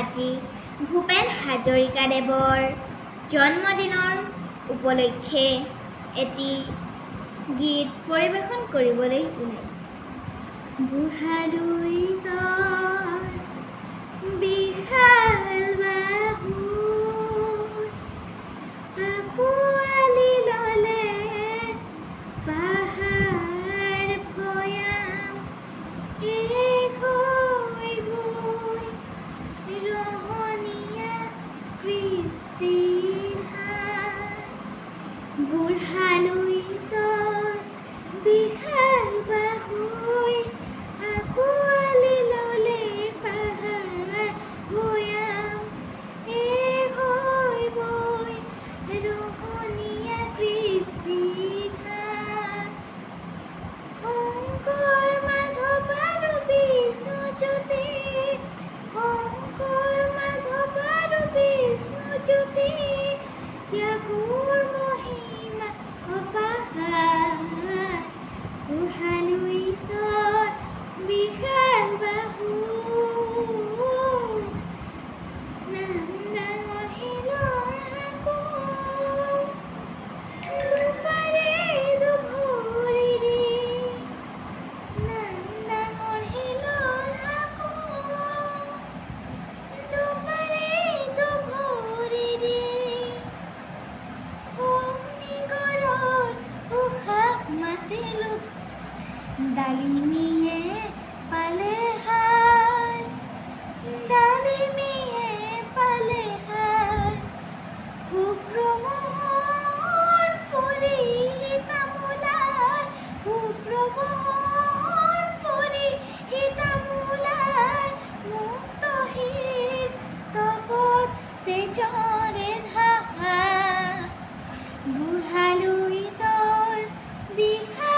আজি ভূপেন হাজৰিকাদেৱৰ জন্মদিনৰ উপলক্ষে এটি গীত পৰিৱেশন কৰিবলৈ ওলাইছোঁ। বুঢ়ালৈ তৰ বিশাল বাহুৰ আঁকোৱালি ল'লে পাহাৰ ভৈয়াম, এক হৈ বৈ ৰহণীয়া কৃষ্টিৰ হাত। বুঢ়ালৈ তৰ বিশাল বাহুই আঁকোৱালি ল'লে পাহাৰ ভৈয়াম, এক হৈ বৈ ৰহণীয়া কৃষ্টিৰ হাত। শংকৰ মাধৱ আৰু বিষ্ণুজ্যোতি, শংকৰ মাধৱ আৰু বিষ্ণুজ্যোতি, ত্যাগৰ মহিমা অপাৰ। বুঢ়ালৈ তৰ বিশাল বাহু, নাম ডাঙৰ শিলৰ সাঁকো, দুপাৰে দুভৰিৰে, নাম ডাঙৰ শিলৰ সাঁকো, দুপাৰে দুভৰিৰে। অগ্নিগড়ত উশাহ মাতিলো, ডালিমীয়ে পালে হাত, ডালিমীয়ে পালে হাত। শুভ্ৰমোহন পৰি তামোলাৰ, শুভ্ৰমোহন পৰি তামোলাৰ, মুক্তহীন তপত তেজৰে ধাৰ। বুঢ়ালৈ তৰ বিশাল